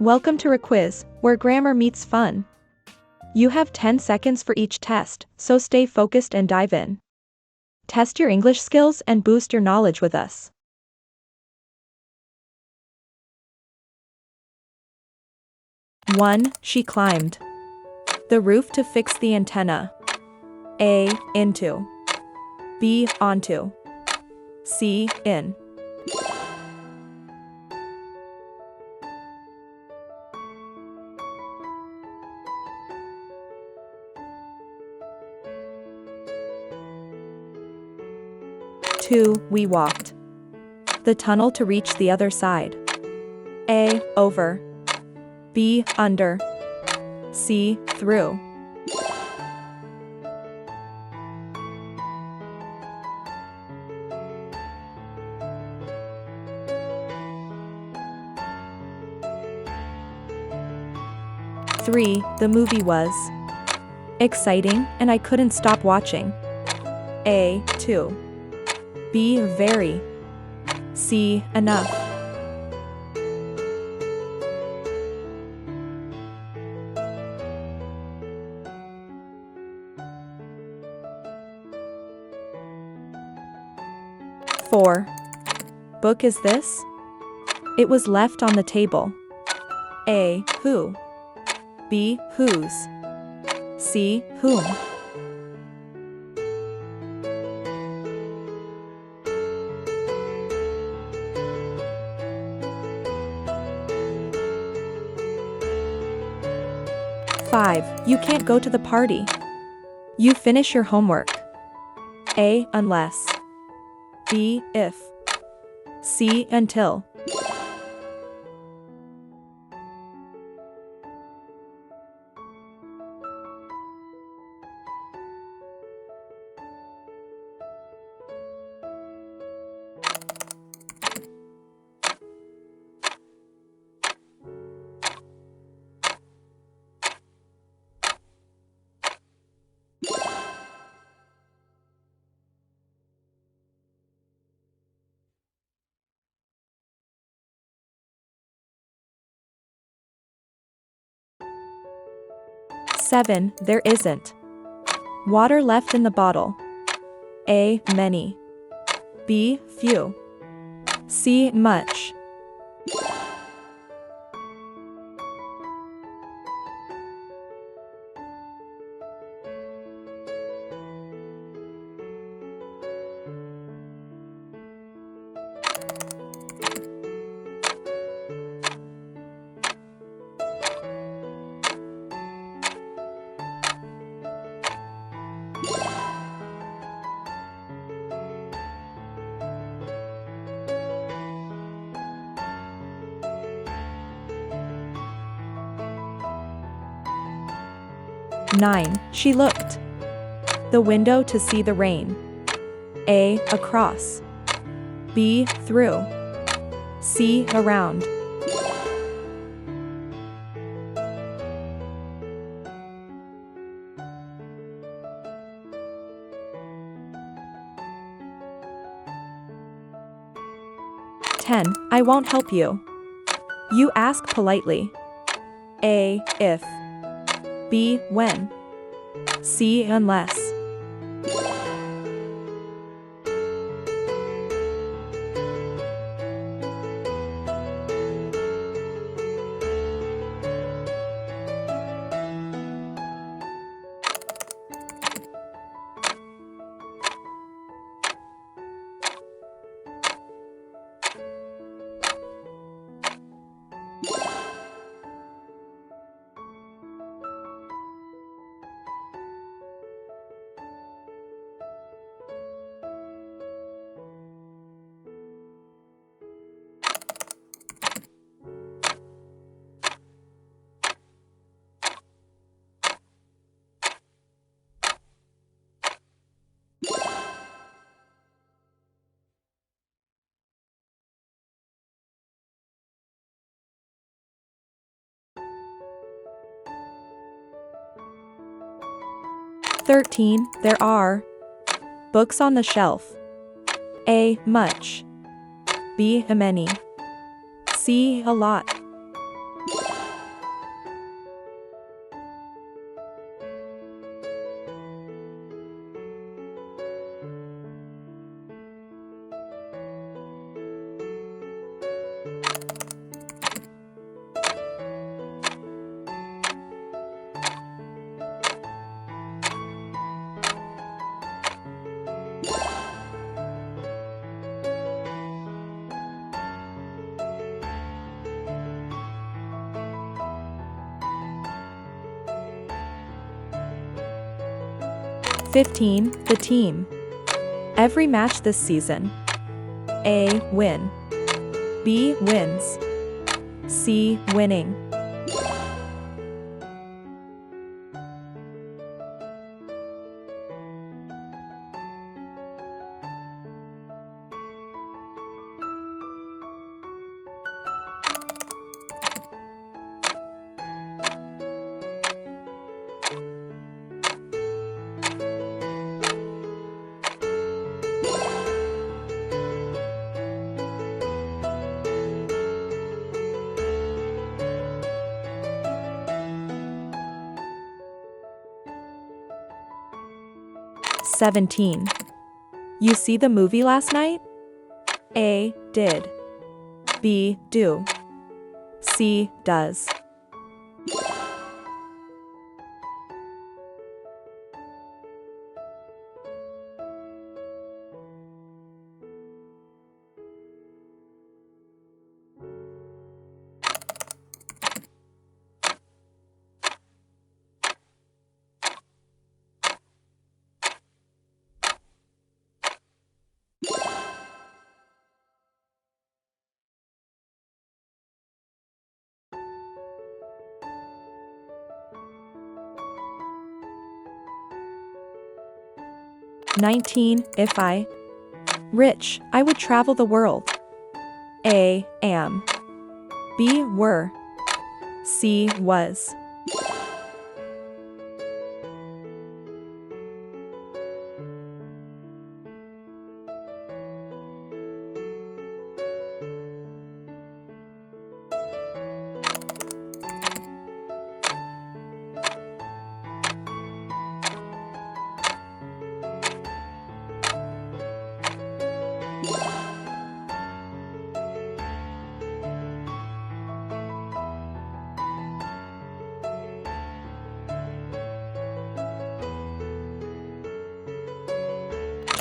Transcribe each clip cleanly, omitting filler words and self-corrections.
Welcome to Raquiz, where grammar meets fun. You have 10 seconds for each test, so stay focused and dive in. Test your English skills and boost your knowledge with us. One, she climbed the roof to fix the antenna. A, into. B, onto. C, in. Two, we walked the tunnel to reach the other side. A, over. B, under. C, through. Three, the movie was exciting and I couldn't stop watching. A, two. B, very. C, enough. Four. Book is this? It was left on the table. A, who. B, whose. C, whom. Five, you can't go to the party. You finish your homework. A, unless. B, if. C, until. Seven, there isn't water left in the bottle. A, many. B, few. C, much. Nine, she looked the window to see the rain. A, across. B, through. C, around. Ten, I won't help you. You ask politely. A, if. B, when. C, unless. "13. There are books on the shelf. A. Much. B. A many. C. A lot. 15. The team. Every match this season. A. Win. B. Wins. C. Winning. "17. You see the movie last night? A. Did. B. Do. C. Does. "19. If I rich, I would travel the world. A. Am. B. Were. C. Was.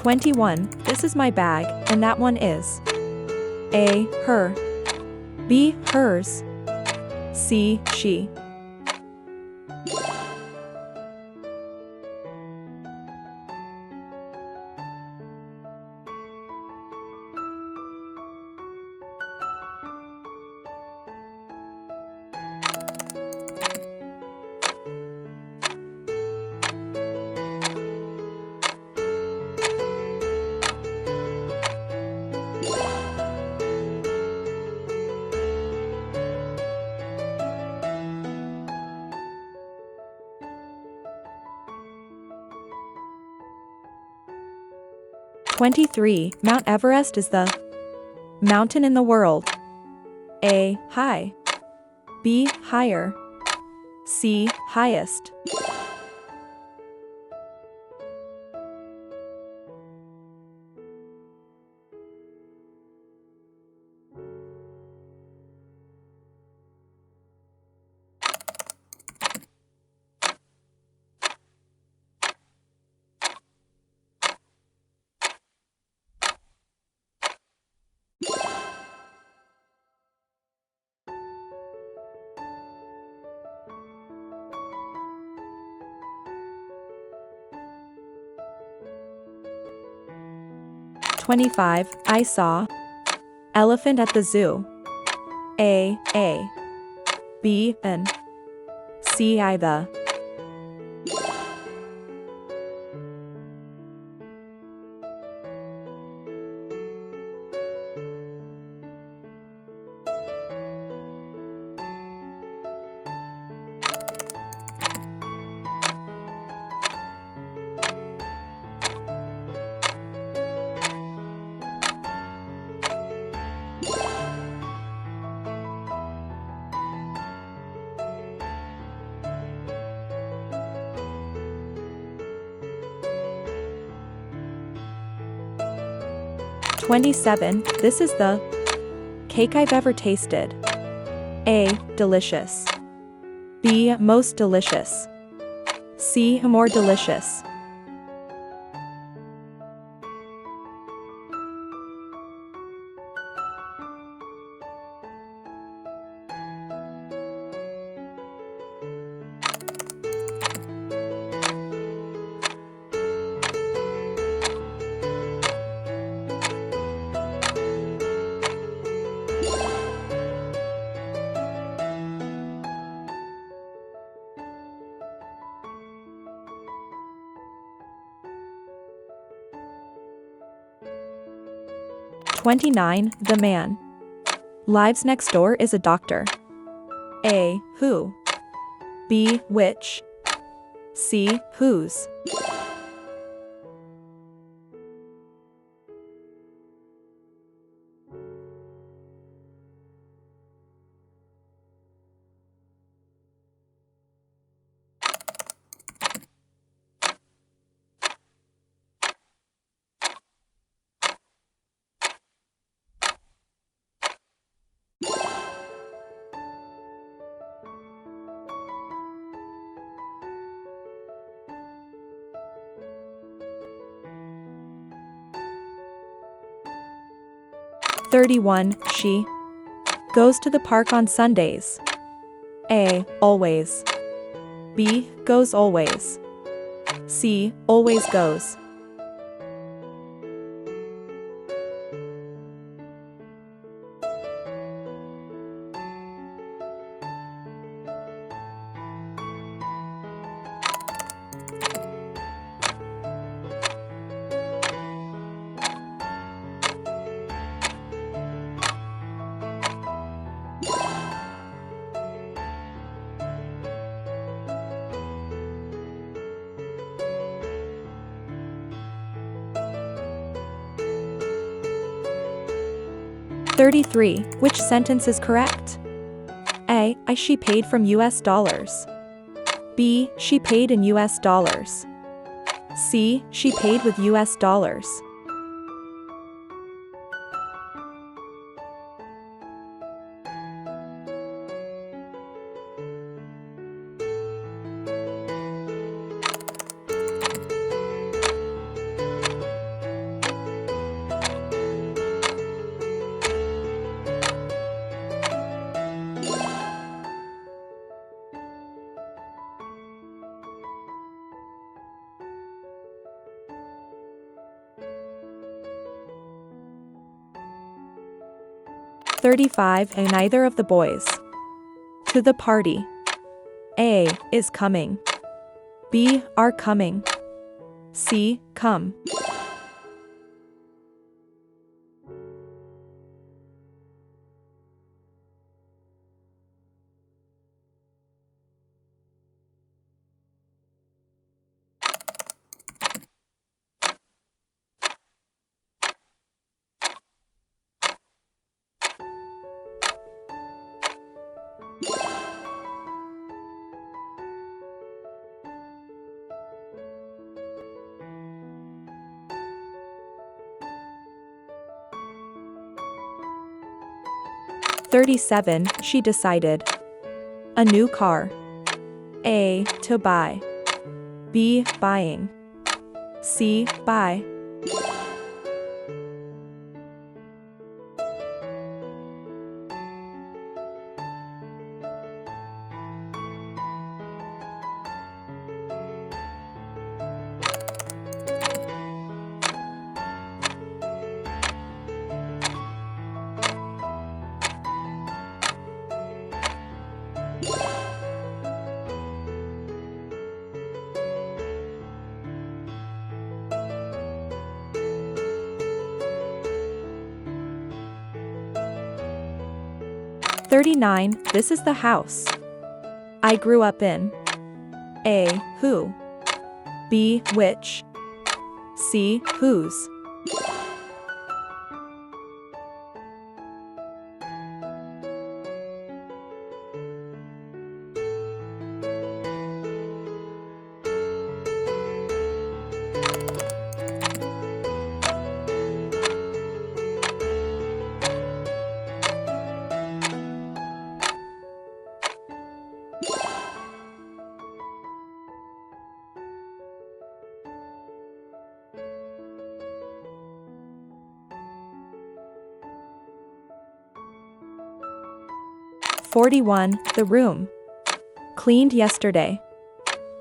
"21. This is my bag, and that one is. A. Her. B. Hers. C. She. "23. Mount Everest is the mountain in the world. A. High. B. Higher. C. Highest. "25. I saw elephant at the zoo. A. B. An. C. I. The. "27. This is the cake I've ever tasted. A. Delicious. B. Most delicious. C. More delicious. 29. The man. Lives next door is a doctor. A. Who? B. Which? C. Whose? (31) She goes to the park on Sundays. A. Always. B. Goes always. C. Always goes. (33) Which sentence is correct? A. She paid from US dollars. B. She paid in US dollars. C. She paid with US dollars. (35) And neither of the boys. To the party. A. Is coming. B. Are coming. C. Come. (37) She decided. A new car. A. To buy. B. Buying. C. Buy. (39) This is the house I grew up in. A. Who? B. Which? C. Whose? (41) The room. Cleaned yesterday.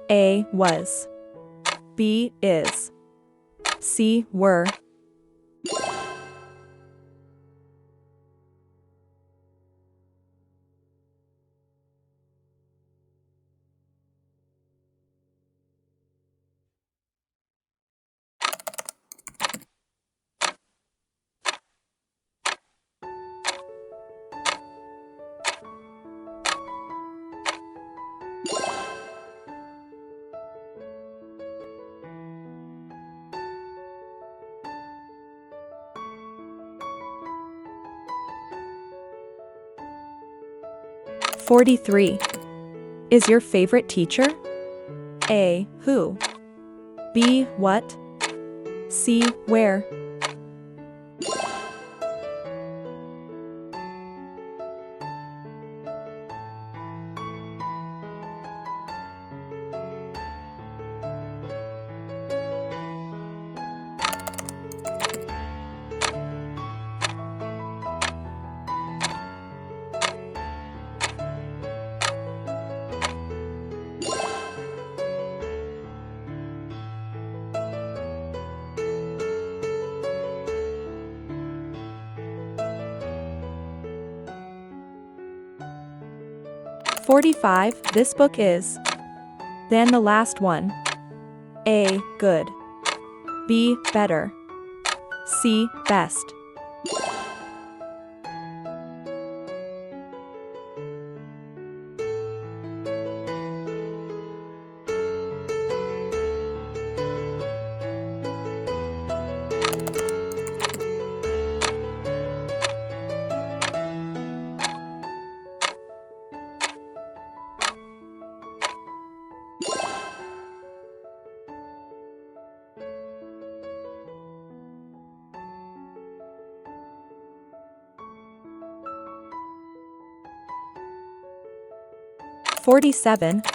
A. Was. B. Is. C. Were. 43. Is your favorite teacher? A. Who? B. What? C. Where? This book is. Than the last one. A. Good. B. Better. C. Best.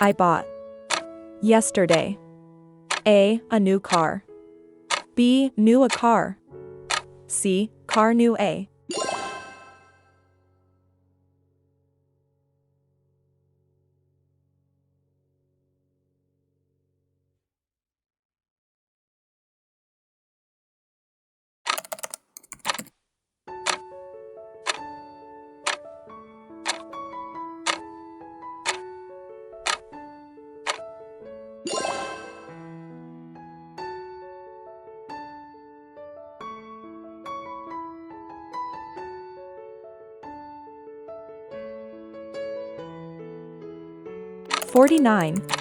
I bought. Yesterday. A. A new car. B. New a car. C. Car new a.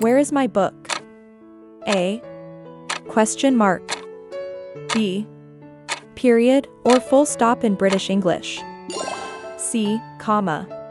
Where is my book? A. Question mark. B. Period or full stop in British English. C. Comma.